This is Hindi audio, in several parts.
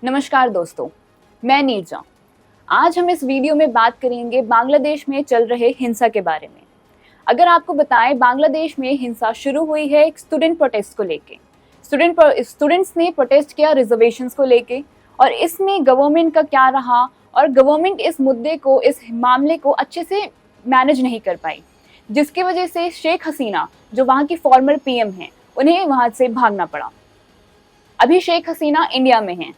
नमस्कार दोस्तों, मैं नीरजा। आज हम इस वीडियो में बात करेंगे बांग्लादेश में चल रहे हिंसा के बारे में। अगर आपको बताएं, बांग्लादेश में हिंसा शुरू हुई है एक स्टूडेंट प्रोटेस्ट को लेके। स्टूडेंट्स ने प्रोटेस्ट किया रिजर्वेशंस को लेके, और इसमें गवर्नमेंट का क्या रहा, और गवर्नमेंट इस मुद्दे को, इस मामले को अच्छे से मैनेज नहीं कर पाई, जिसकी वजह से शेख हसीना, जो वहाँ की फॉर्मर पीएम हैं, उन्हें वहाँ से भागना पड़ा। अभी शेख हसीना इंडिया में हैं।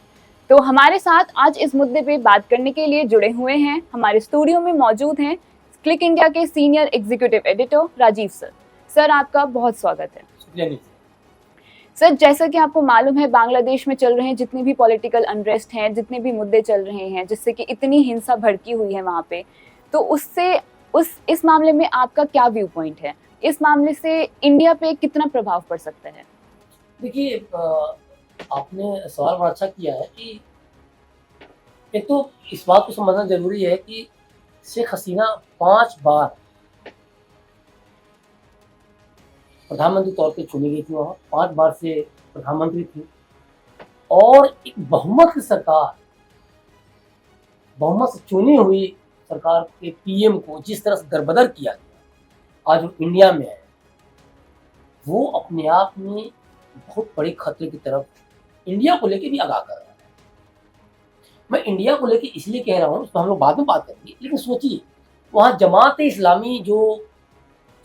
तो हमारे साथ आज इस मुद्दे पे बात करने के लिए जुड़े हुए हैं, हमारे स्टूडियो में मौजूद हैं क्लिक इंडिया के senior executive editor Rajiv sir. Sir, आपका बहुत स्वागत है। शुक्रिया। सर, जैसा कि आपको मालूम है, बांग्लादेश में चल रहे हैं जितने भी पॉलिटिकल अनरेस्ट हैं, जितने भी मुद्दे चल रहे हैं, जिससे कि इतनी हिंसा भड़की हुई है वहाँ पे, तो इस मामले में आपका क्या व्यू पॉइंट है? इस मामले से इंडिया पे कितना प्रभाव पड़ सकता है? देखिए, आपने सवाल बड़ा अच्छा किया है कि एक तो इस बात को समझना जरूरी है कि शेख हसीना 5 बार प्रधानमंत्री तौर पे चुनी गई थी। वहाँ 5 बार से प्रधानमंत्री थी, और एक बहुमत की सरकार, बहुमत से चुनी हुई सरकार के पीएम को जिस तरह से दरबदर किया गया आज वो इंडिया में है, वो अपने आप में बहुत बड़े खतरे की तरफ इंडिया को लेके भी आगाह कर रहा है। मैं इंडिया को लेके इसलिए कह रहा हूँ, इस पर हम लोग बाद में बात करेंगे, लेकिन सोचिए, वहाँ जमात इस्लामी जो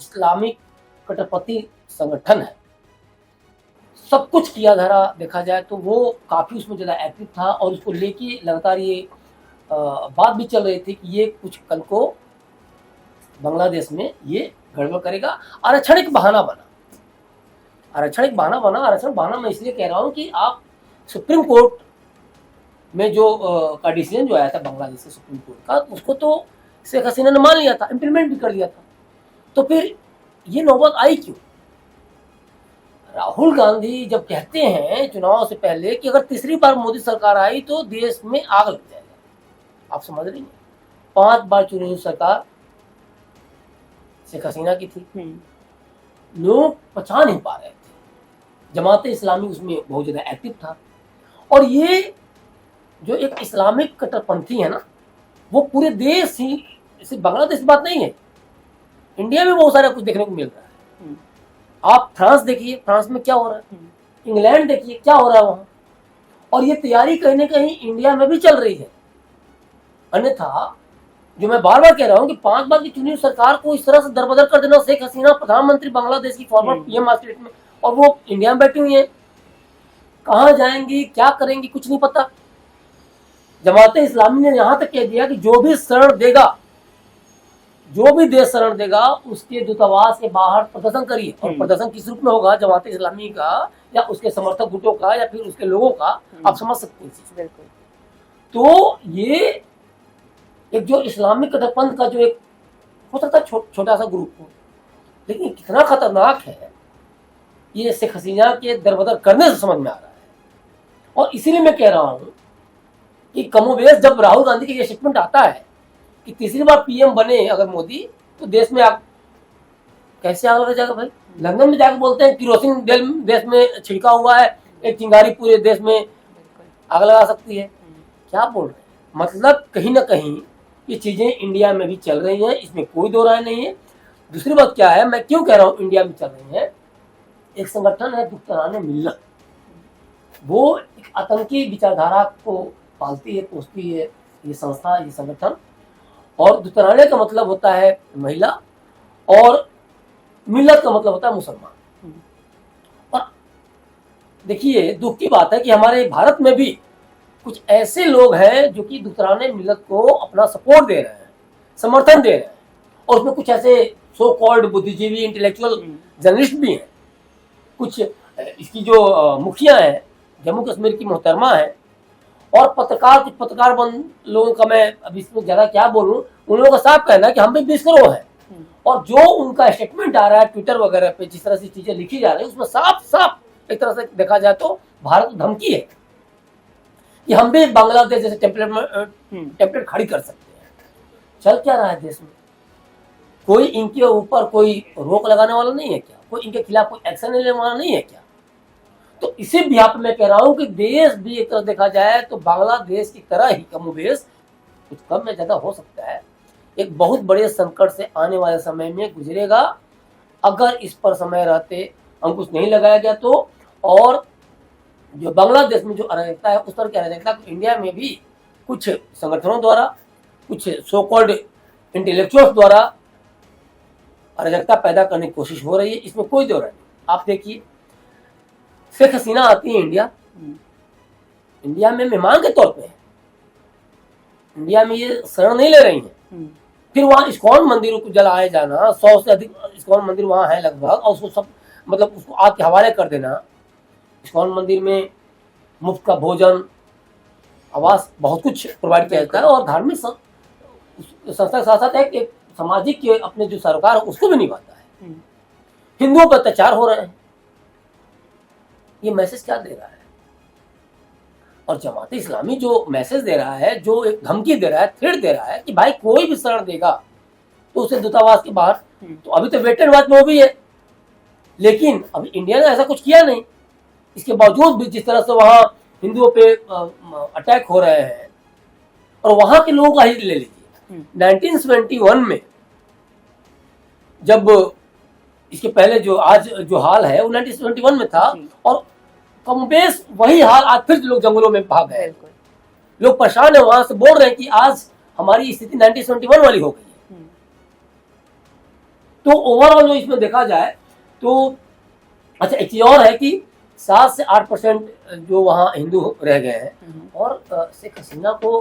इस्लामिक कट्टरपंथी संगठन है, सब कुछ किया धरा देखा जाए तो वो काफ़ी उसमें ज़्यादा एक्टिव था, और उसको लेके लगातार ये बात भी चल रही थी कि ये कुछ कल को बांग्लादेश में ये गड़बड़ करेगा। आरक्षण बहाना बना, आरक्षण बहाना मैं इसलिए कह रहा हूँ कि आप सुप्रीम कोर्ट में जो का डिसीजन जो आया था बांग्लादेश से सुप्रीम कोर्ट का, उसको तो शेख हसीना ने मान लिया था, इम्प्लीमेंट भी कर लिया था। तो फिर ये नौबत आई क्यों? राहुल गांधी जब कहते हैं चुनाव से पहले कि अगर तीसरी बार मोदी सरकार आई तो देश में आग लग जाएगा, आप समझ रही हैं? 5 बार चुनी हुई सरकार शेख हसीना की थी, लोग पहचान नहीं पा रहे थे, जमात इस्लामी उसमें बहुत ज़्यादा एक्टिव था, और ये जो एक इस्लामिक कट्टरपंथी है ना, वो पूरे देश ही, सिर्फ बांग्लादेश की बात नहीं है, इंडिया में बहुत सारा कुछ देखने को मिल रहा है। आप फ्रांस देखिए, फ्रांस में क्या हो रहा है, इंग्लैंड देखिए क्या हो रहा है वहाँ, और ये तैयारी कहीं ना कहीं इंडिया में भी चल रही है। अन्यथा जो मैं बार बार कह रहा हूँ कि 5 बार की चुनी हुई सरकार को इस तरह से दरबदर कर देना, शेख हसीना प्रधानमंत्री बांग्लादेश की फॉर्मर पीएम आज की डेट में, और वो इंडिया में बैठी हुई है, कहाँ जाएंगी क्या करेंगी कुछ नहीं पता। जमात इस्लामी ने यहाँ तक कह दिया कि जो भी शरण देगा, जो भी देश शरण देगा, उसके दूतावास के बाहर प्रदर्शन करिए। और प्रदर्शन किस रूप में होगा, जमात इस्लामी का या उसके समर्थक गुटों का या फिर उसके लोगों का, आप समझ सकते हैं। बिल्कुल। तो ये एक जो इस्लामिक कट्टरपंथ का जो एक हो सकता है छोटा सा ग्रुप हो, लेकिन कितना खतरनाक है ये शेख हसीना के दरबदर करने से समझ में आ रहा है। और इसीलिए मैं कह रहा हूँ कि कमोबेश जब राहुल गांधी का ये स्टेटमेंट आता है कि तीसरी बार पीएम बने अगर मोदी, तो देश में आग कैसे आग लग जाएगा भाई? लंदन में जाकर बोलते हैं किरोसिन देश में छिड़का हुआ है, एक चिंगारी पूरे देश में आग लगा सकती है। क्या बोल रहे हैं? मतलब कहीं ना कहीं ये चीजें इंडिया में भी चल रही हैं, इसमें कोई दो राय नहीं है। दूसरी बात क्या है, मैं क्यों कह रहा हूँ इंडिया में चल रही है, एक संगठन है दुख्तारान मिल्लत, वो एक आतंकी विचारधारा को पालती है, पोसती है, ये संस्था, ये संगठन। और दुख्ताराने का मतलब होता है महिला, और मिल्लत का मतलब होता है मुसलमान। और देखिए, दुख की बात है कि हमारे भारत में भी कुछ ऐसे लोग हैं जो कि दुख्ताराने मिल्लत को अपना सपोर्ट दे रहे हैं, समर्थन दे रहे हैं, और उसमें कुछ ऐसे सो कॉल्ड बुद्धिजीवी, इंटेलेक्चुअल जर्नलिस्ट भी हैं। कुछ इसकी जो मुखिया हैं, जम्मू कश्मीर की मोहतरमा है, और पत्रकार, कुछ पत्रकार बंद लोगों का, मैं अभी इसमें ज्यादा क्या बोलूं, उन लोगों का साफ कहना है कि हम भी बिस्करो हैं। और जो उनका स्टेटमेंट आ रहा है ट्विटर वगैरह पे, जिस तरह से चीजें लिखी जा रही है, उसमें साफ साफ एक तरह से देखा जाए तो भारत को धमकी है कि हम भी बांग्लादेश जैसे टेम्पलेट खड़ी कर सकते हैं। चल क्या रहा है देश में? कोई इनके ऊपर कोई रोक लगाने वाला नहीं है क्या? कोई इनके खिलाफ कोई एक्शन लेने वाला नहीं है क्या? तो इसी बिहार पे मैं कह रहा हूँ कि देश भी एक तरह देखा जाए तो बांग्लादेश की तरह ही कमोबेश कुछ कम या ज्यादा हो सकता है, एक बहुत बड़े संकट से आने वाले समय में गुजरेगा अगर इस पर समय रहते अंकुश नहीं लगाया गया तो। और जो बांग्लादेश में जो अराजकता है उस तरह की अराजकता को इंडिया में भी कुछ संगठनों द्वारा, कुछ सो कॉल्ड इंटेलेक्चुअल्स द्वारा अराजकता पैदा करने की कोशिश हो रही है, इसमें कोई दो राय नहीं। आप देखिए शेख हसीना आती है इंडिया में मेहमान के तौर पे है, इंडिया में ये शरण नहीं ले रही है। फिर वहाँ इस्कॉन मंदिरों को जलाए जाना, 100 से अधिक इस्कॉन मंदिर वहाँ है लगभग, और उसको सब मतलब उसको आग के हवाले कर देना। इस्कॉन मंदिर में मुफ्त का भोजन, आवास, बहुत कुछ प्रोवाइड किया जाता है, और धार्मिक संस्था के साथ साथ एक सामाजिक के अपने जो सरकार है उसको भी निभाता है। हिंदुओं पर अत्याचार हो रहे हैं, ये मैसेज क्या दे रहा है? और जमात इस्लामी जो मैसेज दे रहा है, जो एक धमकी दे रहा है, थ्रेट दे रहा है कि भाई कोई भी शरण देगा तो उसे दूतावास के बाहर, तो अभी तो वेट एंड वॉच में वो भी है, लेकिन अभी इंडिया ने ऐसा कुछ किया नहीं। इसके बावजूद भी जिस तरह से वहाँ हिंदुओं पे अटैक हो रहे हैं, और वहां के लोगों का ही ले लीजिए 1971 में, जब इसके पहले जो आज जो हाल है वो 1971 में था, और कमोबेश वही हाल आज फिर लोग जंगलों में भाग गए। लोग परेशान है, वहां से बोल रहे हैं कि आज हमारी स्थिति 1971 वाली हो गई है। तो ओवरऑल जो इसमें देखा जाए तो अच्छा एक चीज और है कि 7 से 8% जो वहाँ हिंदू रह गए हैं, और शेख हसीना को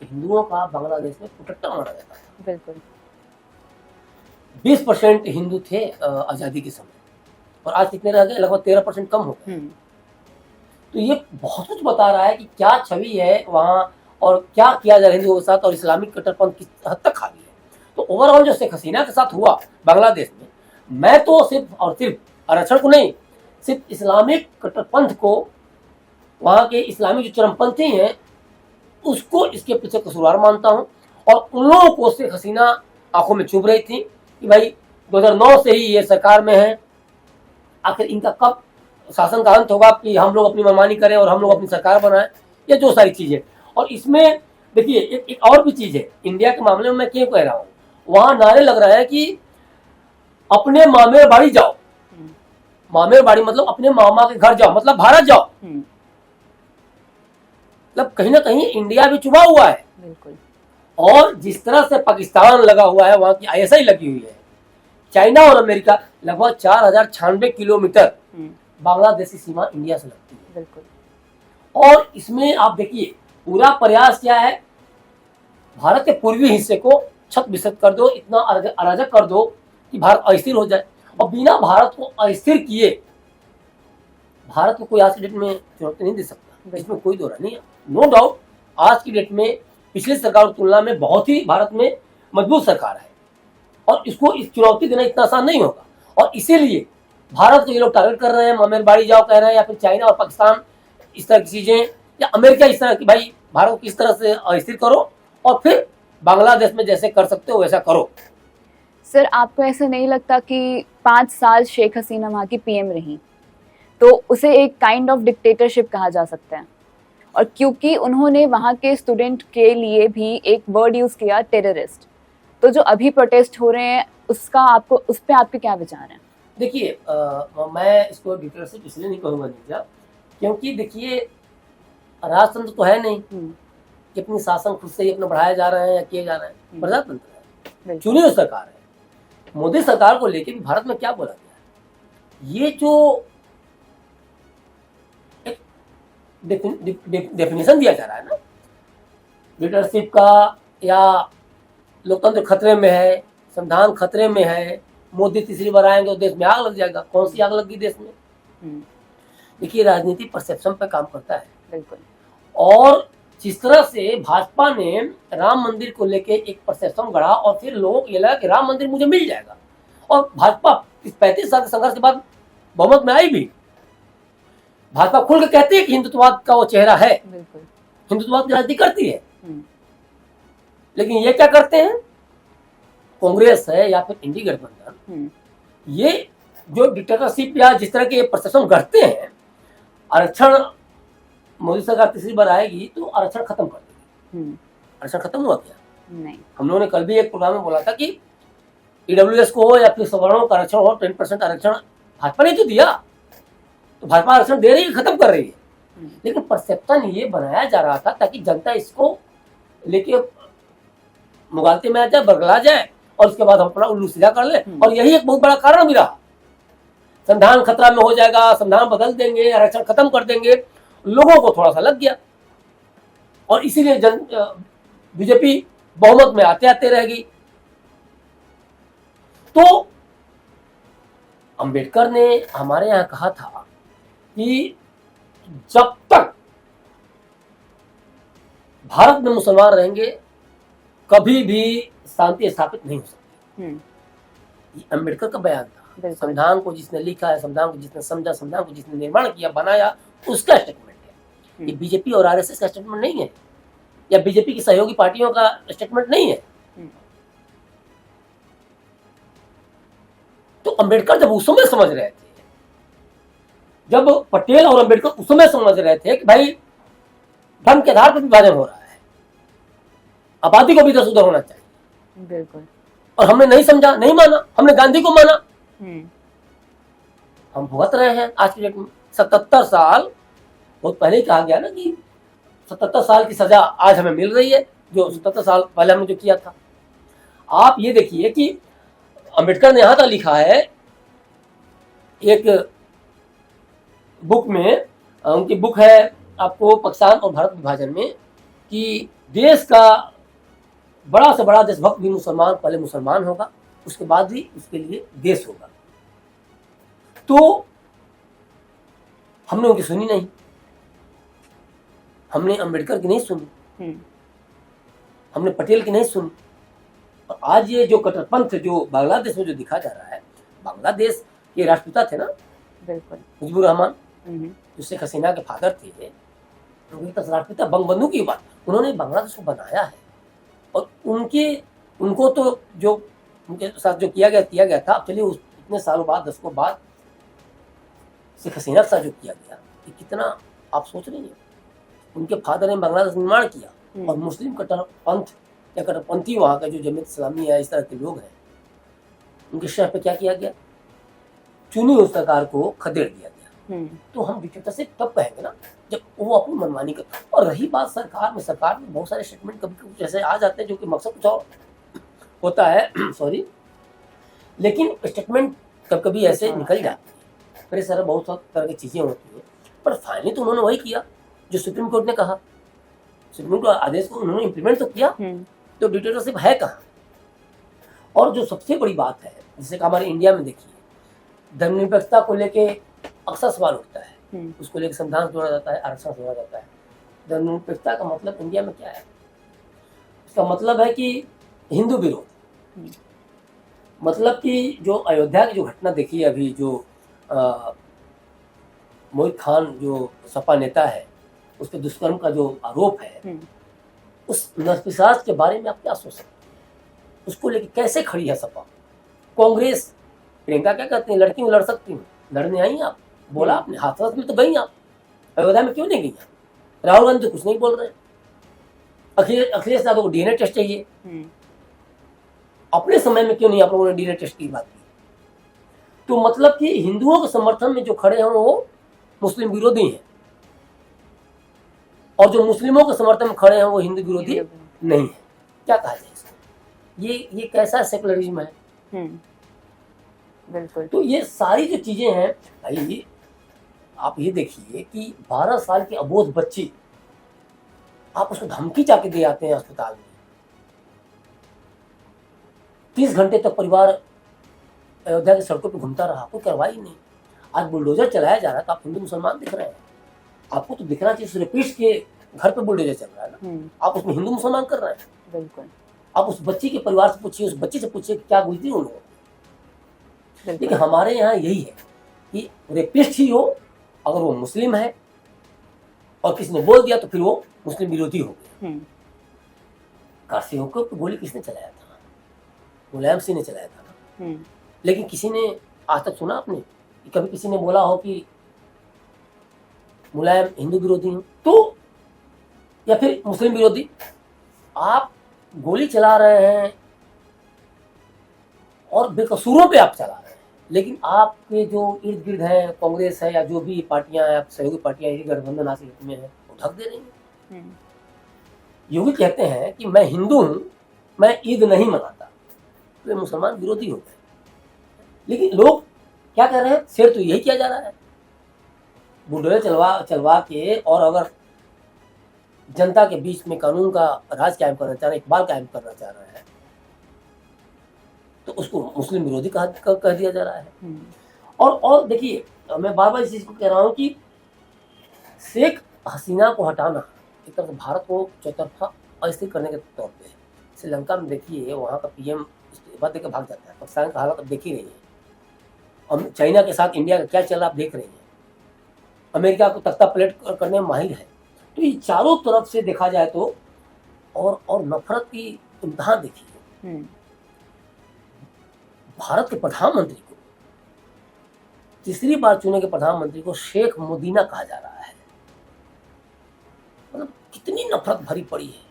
हिंदुओं का बांग्लादेश में प्रोटेक्टर माना जाता है। बिल्कुल 20% हिंदू थे आज़ादी के समय, और आज कितने रह गए? लगभग 13% कम हो गए। तो ये बहुत कुछ बता रहा है कि क्या छवि है वहाँ, और क्या किया जा रहा है हिंदुओं के साथ, और इस्लामिक कट्टरपंथ किस हद तक हावी है। तो ओवरऑल जो शेख हसीना के साथ हुआ बांग्लादेश में, मैं तो सिर्फ और सिर्फ आरक्षण को नहीं, सिर्फ इस्लामिक कट्टरपंथ को, वहाँ के इस्लामिक जो चरमपंथी हैं उसको इसके पीछे कसूरवार मानता हूँ। और उन लोगों को शेख हसीना आंखों में चुभ रही थी कि भाई 2009 से ही ये सरकार में है, आखिर इनका कब शासन का अंत होगा कि हम लोग अपनी मनमानी करें और हम लोग अपनी सरकार बनाएं, ये जो सारी चीजें। और इसमें देखिए एक और भी चीज है इंडिया के मामले में, मैं क्यों कह रहा हूँ, वहां नारे लग रहे हैं कि अपने मामेर बाड़ी जाओ, मामेर बाड़ी मतलब अपने मामा के घर जाओ, मतलब भारत जाओ। मतलब कहीं ना कहीं इंडिया भी चुभा हुआ है। बिल्कुल। और जिस तरह से पाकिस्तान लगा हुआ है, वहां की आईएसआई लगी हुई है, चाइना और अमेरिका, लगभग 4096 किलोमीटर बांग्लादेशी सीमा इंडिया से लगती है। बिल्कुल। और इसमें आप देखिए पूरा प्रयास क्या है, भारत के पूर्वी हिस्से को छत बिछत कर दो, इतना अराजक कर दो कि भारत अस्थिर हो जाए। और बिना भारत को अस्थिर किए भारत को कोई आज की डेट में चुनौती नहीं दे सकता, इसमें कोई दो राय नहीं है। नो डाउट आज की डेट में पिछली सरकार की तुलना में बहुत ही भारत में मजबूत सरकार है, और इसको इस चुनौती देना इतना आसान नहीं होगा। और इसीलिए भारत को ये लोग टारगेट कर रहे हैं, मामेर बाड़ी जाओ कह रहे हैं, या फिर चाइना और पाकिस्तान इस तरह की चीजें, या अमेरिका इस तरह की, भाई भारत को किस तरह से अस्थिर करो और फिर बांग्लादेश में जैसे कर सकते हो वैसा करो। सर आपको ऐसा नहीं लगता कि 5 साल शेख हसीना वहाँ की पीएम रही तो उसे एक काइंड ऑफ डिक्टेटरशिप कहा जा सकता है? और क्योंकि उन्होंने वहाँ के स्टूडेंट के लिए भी एक वर्ड यूज किया टेररिस्ट, तो जो अभी प्रोटेस्ट हो रहे हैं उसका आपको, उस पर आपके क्या विचार हैं? देखिए मैं इसको डिक्टेटरशिप इसलिए नहीं कहूँगा नीचा, क्योंकि देखिए राजतंत्र तो है नहीं कि अपनी शासन खुद से ही अपना बढ़ाया जा रहे हैं या किए जा रहे हैं, प्रजातंत्र है, चुनी हुई सरकार है। मोदी सरकार को लेकर भी भारत में क्या बोला गया है, ये जो एक डेफिनेशन दिया जा रहा है ना लीडरशिप का, या लोकतंत्र खतरे में है, संविधान खतरे में है, मोदी तीसरी बार आएंगे तो देश में आग लग जाएगा। कौन सी आग लगी देश में? देखिए राजनीति परसेप्शन पर काम करता है। बिल्कुल। और जिस तरह से भाजपा ने राम मंदिर को लेके एक परसेप्शन गढ़ा, और फिर लोगों को ये लगा कि राम मंदिर मुझे मिल जाएगा, और भाजपा इस 35 साल के संघर्ष के बाद बहुमत में आई भी। भाजपा खुल के कहती है कि हिंदुत्ववाद का वो चेहरा है, हिंदुत्ववाद की राजनीति करती है, लेकिन ये क्या करते हैं, कांग्रेस है या फिर इंडी गठबंधन, ये जो डिक्टेटरशिप या जिस तरह के परसेप्शन गढ़ते हैं, आरक्षण, मोदी सरकार तीसरी बार आएगी तो आरक्षण खत्म कर देगी। आरक्षण खत्म हुआ क्या? नहीं। हम लोगों ने कल भी एक प्रोग्राम में बोला था कि ईडब्ल्यूएस को हो या फिर सवर्णों का आरक्षण हो, 10% आरक्षण भाजपा ने तो दिया, तो भाजपा आरक्षण दे रही है, खत्म कर रही है। लेकिन परसेप्शन ये बनाया जा रहा था ताकि जनता इसको लेके मुगालते में आ जाए, बरगला जाए और उसके बाद हम अपना उल्लू सीधा कर ले। और यही एक बहुत बड़ा कारण भी रहा। संविधान खतरा में हो जाएगा, संविधान बदल देंगे, आरक्षण खत्म कर देंगे, लोगों को थोड़ा सा लग गया और इसीलिए बीजेपी बहुमत में आते आते रहेगी। तो अंबेडकर ने हमारे यहाँ कहा था कि जब तक भारत में मुसलमान रहेंगे कभी भी शांति स्थापित नहीं हो सकती। ये अंबेडकर का बयान था। संविधान को जिसने लिखा है, संविधान को जिसने समझा, संविधान को जिसने निर्माण किया, बनाया, उसका स्टेटमेंट है। ये बीजेपी और आरएसएस का स्टेटमेंट नहीं है, या बीजेपी की सहयोगी पार्टियों का स्टेटमेंट नहीं है। तो अंबेडकर जब उस समय समझ रहे थे, जब पटेल और अंबेडकर उस समय समझ रहे थे कि भाई धर्म के आधार पर विभाजन हो रहा है, आबादी को भी इधर उधर होना चाहिए, बिल्कुल, और हमने नहीं समझा, नहीं माना, हमने गांधी को माना। हम भुगत रहे हैं आज की डेट में 77 साल। बहुत पहले ही कहा गया ना कि 77 साल की सजा आज हमें मिल रही है, जो 77 साल पहले हमने जो किया था। आप ये देखिए कि अंबेडकर ने यहां तक लिखा है एक बुक में, उनकी बुक है आपको पाकिस्तान और भारत विभाजन में, कि देश का बड़ा से बड़ा देशभक्त भी मुसलमान पहले मुसलमान होगा, उसके बाद भी उसके लिए देश होगा। तो हमने उनकी सुनी नहीं, हमने अंबेडकर की नहीं सुनी, हमने पटेल की नहीं सुनी। और आज ये जो कट्टरपंथ जो बांग्लादेश में जो दिखा जा रहा है, बांग्लादेश के राष्ट्रपिता थे ना, बिल्कुल, मुजीबुर रहमान, जो शेख हसीना के फादर थे, राष्ट्रपिता बंगबंधु की बात, उन्होंने बांग्लादेश को बनाया है। और उनको तो जो उनके साथ जो किया गया था, अब चलिए इतने सालों बाद, दशकों बाद शेख हसीना के साथ जो किया गया, ये कितना आप सोच रही हैं। उनके फादर ने बांग्लादेश निर्माण किया और मुस्लिम कट्टरपंथ या कट्टरपंथी वहाँ का जो जमीयत इस्लामी है, इस तरह के लोग हैं, उनके शहर पे क्या किया गया, चुनी हुई सरकार को खदेड़ दिया गया। तो हम डिक्टेटरशिप तब कहेंगे ना जब वो अपनी मनमानी कर। और रही बात सरकार में बहुत सारे स्टेटमेंट कभी कभी जैसे आ जाते हैं जो कि मकसद कुछ और होता है सॉरी, लेकिन स्टेटमेंट कभी कभी ऐसे निकल जाते हैं, फिर सारा बहुत तरह की चीज़ें होती हैं। पर फाइनली तो उन्होंने वही किया जो सुप्रीम कोर्ट ने कहा। सुप्रीम कोर्ट आदेश को उन्होंने इम्प्लीमेंट तो किया, तो डिक्टेटरशिप है कहाँ। और जो सबसे बड़ी बात है, जैसे कि हमारे इंडिया में देखिए, धर्मनिरपेक्षता को लेके अक्सर सवाल उठता है, उसको लेकर संविधान जोड़ा जाता है, आरक्षण जोड़ा जाता है। धर्मनिरपेक्षता का मतलब इंडिया में क्या है? इसका मतलब है कि हिंदू विरोध, मतलब कि जो अयोध्या की जो घटना देखी है अभी, जो मोहित खान जो सपा नेता है, उस पर दुष्कर्म का जो आरोप है, उस नरपिशाच के बारे में आप क्या सोच सकते हैं? उसको लेके कैसे खड़ी है सपा? कांग्रेस, प्रियंका क्या कहते हैं, लड़की में लड़ सकती हूँ, लड़ने आई आप, बोला आपने, हाथरस में तो गई आप, अयोध्या में क्यों नहीं गई? राहुल गांधी तो कुछ नहीं बोल रहे। अखिलेश यादव को डीएनए टेस्ट चाहिए, अपने समय में क्यों नहीं आप लोगों ने डीएनए टेस्ट की बात की? तो मतलब कि हिंदुओं के समर्थन में जो खड़े हैं वो मुस्लिम विरोधी हैं, और जो मुस्लिमों के समर्थन में खड़े हैं वो हिंदू विरोधी नहीं है। क्या कहा जाए इसको? ये कैसा सेकुलरिज्म है? बिल्कुल। तो ये सारी जो चीजें हैं भाई, आप ये देखिए कि 12 साल की अबोध बच्ची, आप उसको धमकी जाके दे आते हैं अस्पताल में। 30 घंटे तक परिवार अयोध्या की सड़कों पर घूमता रहा, कोई कार्रवाई नहीं। आज बुलडोजर चलाया जा रहा है तो आप हिंदू मुसलमान दिख रहे हैं, आपको तो दिखना चाहिए रेपिस्ट के घर पे बुलडोजर चल रहा है ना, आप उसमें हिंदू मुसलमान कर रहे हैं। बिल्कुल। आप उस बच्ची के परिवार से पूछिए, उस बच्ची से पूछिए क्या गुजरी उन लोगों। लेकिन हमारे यहाँ यही है कि रेपिस्ट ही हो, अगर वो मुस्लिम है और किसी ने बोल दिया तो फिर वो मुस्लिम विरोधी हो गया। काशी होकर तो गोली किसने चलाया था? मुलायम सिंह ने चलाया था ना। लेकिन किसी ने आज तक सुना आपने कि कभी किसी ने बोला हो कि मुलायम हिंदू विरोधी हूँ, तो या फिर मुस्लिम विरोधी, आप गोली चला रहे हैं और बेकसूरों पे आप चला रहे हैं, लेकिन आपके जो इर्द गिर्द है, कांग्रेस है या जो भी पार्टियां हैं, सहयोगी पार्टियां गठबंधन हासिल में है, वो ढक दे रही हैं। योगी कहते हैं कि मैं हिंदू हूं, मैं ईद नहीं मनाता, तो ये मुसलमान विरोधी हो गए। लेकिन लोग क्या कर रहे हैं, शेर तो यही किया जा रहा है, बुलडोजर चलवा के, और अगर जनता के बीच में कानून का राज कायम करना चाह रहे हैं, इकबाल कायम करना चाह रहे हैं, तो उसको मुस्लिम विरोधी कह दिया जा रहा है। और देखिए, मैं बार बार इस चीज को कह रहा हूँ कि शेख हसीना को हटाना एक तरह से भारत को चौतरफा अस्थिर करने के तौर पे है। श्रीलंका में देखिए, वहाँ का पीएम इस्तीफा देकर भाग जाता है। पाकिस्तान का हालत अब देख ही रही है, और चाइना के साथ इंडिया का क्या चल रहा है आप देख रहे हैं। अमेरिका को तख्ता पलट करने में माहिर है। तो ये चारों तरफ से देखा जाए तो, और नफरत की इम्तहान देखिए। भारत के प्रधानमंत्री को, तीसरी बार चुने के प्रधानमंत्री को शेख मोदीना कहा जा रहा है। मतलब कितनी नफरत भरी पड़ी है।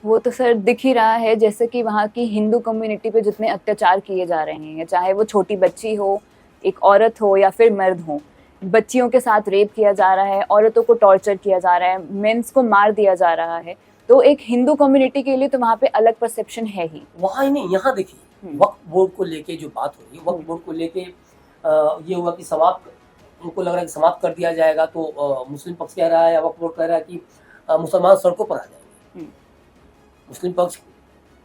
वो तो सर दिख ही रहा है, जैसे कि वहाँ की हिंदू कम्युनिटी पे जितने अत्याचार किए जा रहे हैं, चाहे वो छोटी बच्ची हो, एक औरत हो या फिर मर्द हो, बच्चियों के साथ रेप किया जा रहा है, औरतों को टॉर्चर किया जा रहा है, मेंस को मार दिया जा रहा है। तो एक हिंदू कम्युनिटी के लिए तो वहाँ पे अलग परसेप्शन है ही। वहाँ ही नहीं, यहाँ देखिए, वक्फ बोर्ड को लेके जो बात हो रही है, वक्फ बोर्ड को लेके ये हुआ कि समाप्त, उनको लग रहा है कि समाप्त कर दिया जाएगा, तो मुस्लिम पक्ष कह रहा है या वक्फ बोर्ड कह रहा है कि मुसलमान सड़कों पर आ जाएंगे। मुस्लिम पक्ष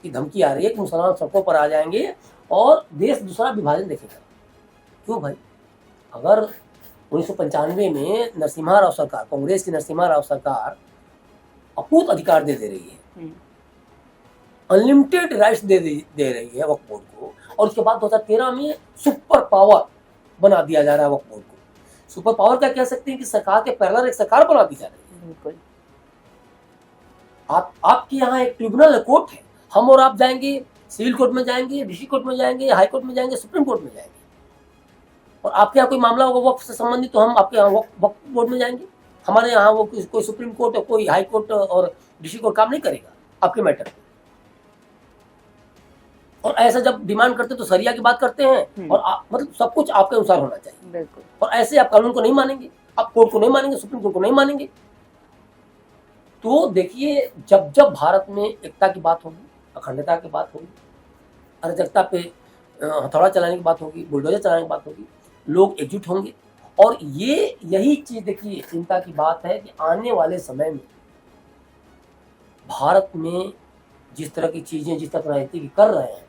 की धमकी आ रही है कि मुसलमान सड़कों पर आ जाएंगे और देश दूसरा विभाजन देखेगा। क्यों भाई? अगर 1995 में नरसिम्हा राव सरकार, कांग्रेस की नरसिम्हा राव सरकार अपूत अधिकार दे रही है, अनलिमिटेड राइट्स दे रही है वक्फ बोर्ड को, और उसके बाद 2013 में सुपर पावर बना दिया जा रहा है वक्फ बोर्ड को। सुपर पावर क्या कह सकते हैं कि सरकार के पैरेलल एक सरकार बना दी जा रही है। बिल्कुल। आपके यहाँ एक ट्रिब्यूनल कोर्ट है, हम और आप जाएंगे, सिविल कोर्ट में जाएंगे, डिस्ट्रिक्ट कोर्ट में जाएंगे, हाई कोर्ट में जाएंगे, सुप्रीम कोर्ट में जाएंगे, और आपके यहाँ कोई मामला होगा वक्फ से संबंधित, तो हम आपके यहाँ वक्फ बोर्ड में जाएंगे। हमारे यहाँ वो कोई सुप्रीम कोर्ट, कोई हाई कोर्ट और डिस्ट्रिक्ट कोर्ट काम नहीं करेगा आपके मैटर पे। और ऐसा जब डिमांड करते तो सरिया की बात करते हैं, और मतलब सब कुछ आपके अनुसार होना चाहिए। बिल्कुल। और ऐसे आप कानून को नहीं मानेंगे, आप कोर्ट को नहीं मानेंगे, सुप्रीम कोर्ट को नहीं मानेंगे। तो देखिए, जब जब भारत में एकता की बात होगी, अखंडता की बात होगी, अराजकता पे हथौड़ा चलाने की बात होगी, बुलडोजर चलाने की बात होगी, लोग एकजुट होंगे। और यही चीज देखिए, चिंता की बात है कि आने वाले समय में भारत में जिस तरह की चीजें, जिस तरह राजनीति कर रहे हैं,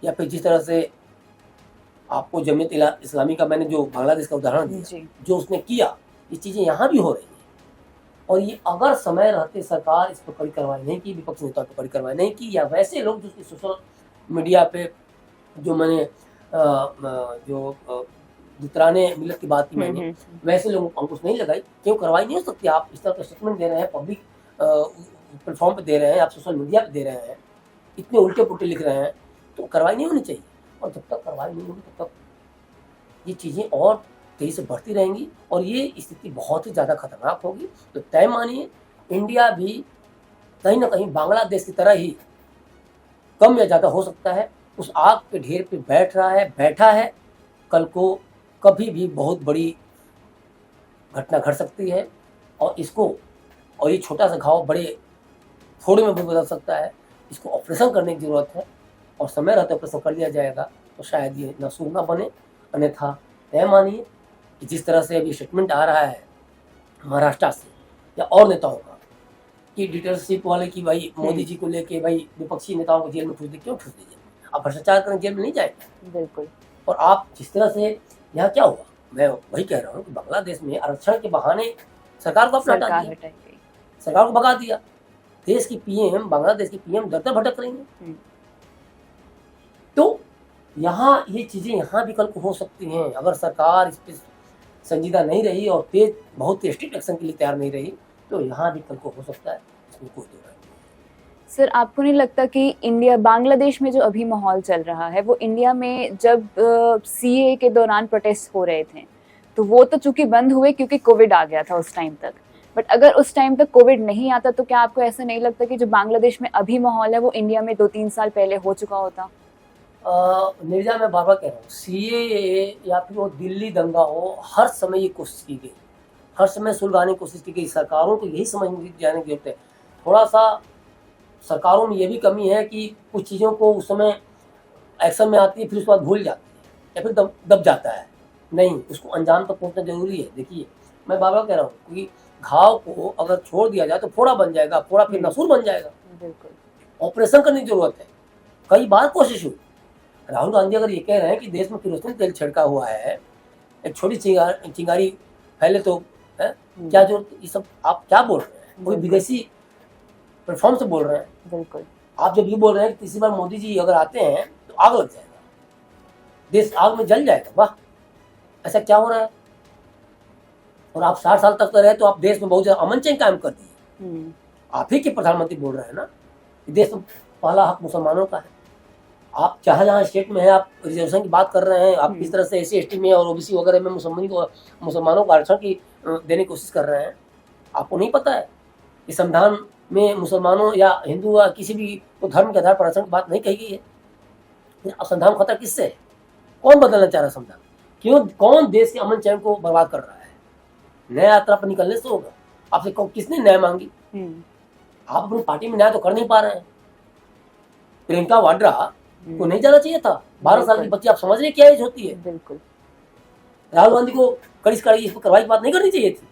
या फिर जिस तरह से आपको जमीयत इस्लामी का मैंने जो बांग्लादेश का उदाहरण दिया, जो उसने किया, ये चीजें यहाँ भी हो रही हैं। और ये अगर समय रहते सरकार इस पर कड़ी कार्रवाई नहीं की, विपक्षी नेताओं पर कड़ी कार्रवाई नहीं की, या वैसे लोग जो सोशल मीडिया पे जो मैंने जो दुतराने मिलत की बात की मैंने, वैसे लोगों को अंकुश नहीं लगाई, क्यों कार्रवाई नहीं हो सकती? आप इस तरह का स्टेटमेंट दे रहे हैं, पब्लिक प्लेटफॉर्म पे दे रहे हैं, आप सोशल मीडिया पे दे रहे हैं, इतने उल्टे पुल्टे लिख रहे हैं, तो कार्रवाई नहीं होनी चाहिए। और जब तक कार्रवाई नहीं होगी तब तक ये चीज़ें और तेजी से बढ़ती रहेंगी, और ये स्थिति बहुत ही ज़्यादा खतरनाक होगी। तो तय मानिए, इंडिया भी कहीं ना कहीं बांग्लादेश की तरह ही कम या ज़्यादा हो सकता है, उस आग के ढेर पे बैठा है। कल को कभी भी बहुत बड़ी घटना घट सकती है, और ये छोटा सा घाव बड़े थोड़े में भी बदल सकता है। इसको ऑपरेशन करने की ज़रूरत है, और समय रहते ऑपरेशन कर लिया जाएगा तो शायद ये नासूर ना बने। अन्यथा तय मानिए कि जिस तरह से अभी स्टेटमेंट आ रहा है महाराष्ट्र से या और नेताओं का, कि डिक्टेटरशिप वाले की भाई मोदी जी को लेके भाई विपक्षी नेताओं को जेल में ठूस दे, क्यों ठूस दीजिए? आप भ्रष्टाचार करें, जेल में नहीं जाएंगे। बिल्कुल। और आप जिस तरह से यहाँ क्या हुआ, मैं वही कह रहा हूँ कि बांग्लादेश में आरक्षण के बहाने सरकार को अपना हटा दिया, सरकार को भगा दिया। देश की पीएम, बांग्लादेश की पीएम दर भटक रही है। तो यहाँ ये चीजें यहाँ भी कल को हो सकती हैं, अगर सरकार इस पर संजीदा नहीं रही और बहुत स्ट्रिक्ट एक्शन के लिए तैयार नहीं रही, तो यहाँ भी कल को हो सकता है, इसमें कोई दो राय नहीं। सर, आपको नहीं लगता कि इंडिया, बांग्लादेश में जो अभी माहौल चल रहा है, वो इंडिया में जब सीए के दौरान प्रोटेस्ट हो रहे थे, तो वो तो चूंकि बंद हुए क्योंकि कोविड आ गया था उस टाइम तक, बट अगर उस टाइम तक कोविड नहीं आता तो क्या आपको ऐसा नहीं लगता कि जो बांग्लादेश में अभी माहौल है वो इंडिया में 2-3 साल पहले हो चुका होता? निर्जा, मैं बार बार कह रहा हूँ, सीए या फिर वो दिल्ली दंगा हो, हर समय ये कोशिश की गई, हर समय सुलझाने की कोशिश की गई। सरकारों को यही समझ जाने की जरूरत है। थोड़ा सा सरकारों में ये भी कमी है कि कुछ चीज़ों को उस समय एक्शन में आती है, फिर उसके बाद भूल जाती है या फिर दब जाता है। नहीं, उसको अंजाम तक पहुंचना जरूरी है। देखिए, मैं बार बार कह रहा हूँ कि घाव को अगर छोड़ दिया जाए तो फोड़ा बन जाएगा, फोड़ा फिर नसूर बन जाएगा। बिल्कुल। ऑपरेशन करने की जरूरत है। कई बार कोशिश हुई। राहुल गांधी अगर ये कह रहे हैं कि देश में किरोसिन तेल छिड़का हुआ है, एक छोटी चिंगारी फैले तो है, क्या जो ये सब आप क्या बोल रहे हैं? कोई विदेशी प्लेटफॉर्म से बोल रहे हैं। बिल्कुल। आप जब ये बोल रहे हैं कि तीसरी बार मोदी जी अगर आते हैं तो आग लग जाएगा, देश आग में जल जाएगा, वाह, ऐसा क्या हो रहा है? और आप 60 साल तक रहे तो आप देश में बहुत ज्यादा अमन चैन कायम कर दिए। आप ही के प्रधानमंत्री बोल रहे हैं ना कि देश में पहला हक मुसलमानों का है। आप जहाँ स्टेट में है, आप रिजर्वेशन की बात कर रहे हैं, आप किस तरह से SC ST में और OBC वगैरह में मुसलमानों को आरक्षण की देने की कोशिश कर रहे हैं। आपको नहीं पता है कि संविधान में मुसलमानों या हिंदू या किसी भी धर्म के आधार पर आरक्षण की बात नहीं कही गई है? संविधान खतरा किससे है? कौन बदलना चाह रहा है संविधान? क्यों? कौन देश के अमन चैन को बर्बाद कर रहा है? नया यात्रा पर निकलने से होगा। आपसे किसने न्याय मांगी? आप अपनी पार्टी में न्याय तो कर नहीं पा रहे हैं। प्रियंका वाड्रा को नहीं जाना चाहिए था? 12 साल की बच्ची, आप समझ रहे क्या एज होती है? बिल्कुल। राहुल गांधी को कड़ी से कड़ी कार्रवाई की बात नहीं करनी चाहिए थी।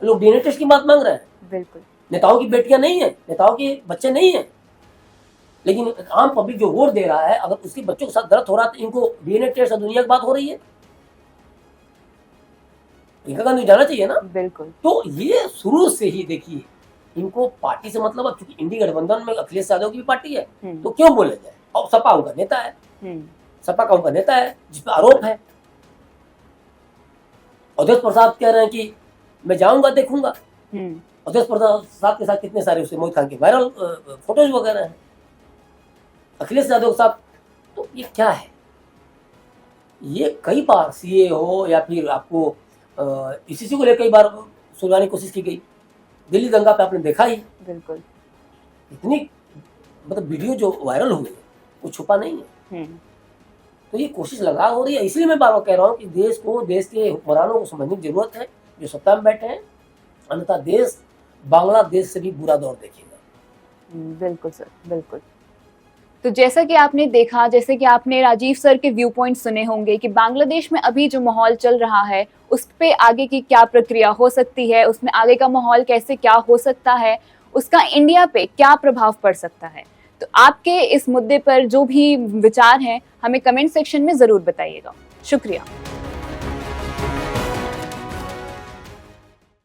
लोग DNA टेस्ट की बात मांग रहे हैं। बिल्कुल। नेताओं की बेटियां नहीं है, नेताओं के बच्चे नहीं है, लेकिन आम पब्लिक जो वोट दे रहा है, अगर उसके बच्चों के साथ गलत हो रहा है तो इनको DNA टेस्ट दुनिया की बात हो रही है। प्रियंका गांधी जाना चाहिए ना? बिल्कुल। तो ये शुरू से ही देखिए, इनको पार्टी से मतलब, अब चूंकि इंडी गठबंधन में अखिलेश यादव की भी पार्टी है तो क्यों बोले जाए? और सपा उनका नेता है, सपा का उनका नेता है जिसपे आरोप है। अवधेश प्रसाद कह रहे हैं कि मैं जाऊंगा देखूंगा। अवधेश प्रसाद के साथ कितने सारे उससे मोहित खान के वायरल फोटोज वगैरह हैं, अखिलेश यादव के साथ। तो ये क्या है? ये कई बार CA हो या फिर आपको ICC को लेकर कई बार सुलझाने की कोशिश की गई। दिल्ली दंगा पे आपने देखा ही। बिल्कुल। इतनी मतलब वीडियो जो वायरल हुए वो छुपा नहीं है। तो ये कोशिश लगा हो रही है। इसलिए मैं बार बार कह रहा हूँ कि देश को, देश के हुक्मरानों को समझने की जरूरत है जो सत्ता में बैठे हैं, अन्यथा देश बांग्लादेश से भी बुरा दौर देखेगा। बिल्कुल सर, बिल्कुल। तो जैसा कि आपने देखा, जैसे कि आपने राजीव सर के व्यू पॉइंट सुने होंगे कि बांग्लादेश में अभी जो माहौल चल रहा है उस पे आगे की क्या प्रक्रिया हो सकती है, उसमें आगे का माहौल कैसे क्या हो सकता है, उसका इंडिया पे क्या प्रभाव पड़ सकता है। तो आपके इस मुद्दे पर जो भी विचार हैं हमें कमेंट सेक्शन में जरूर बताइएगा। शुक्रिया।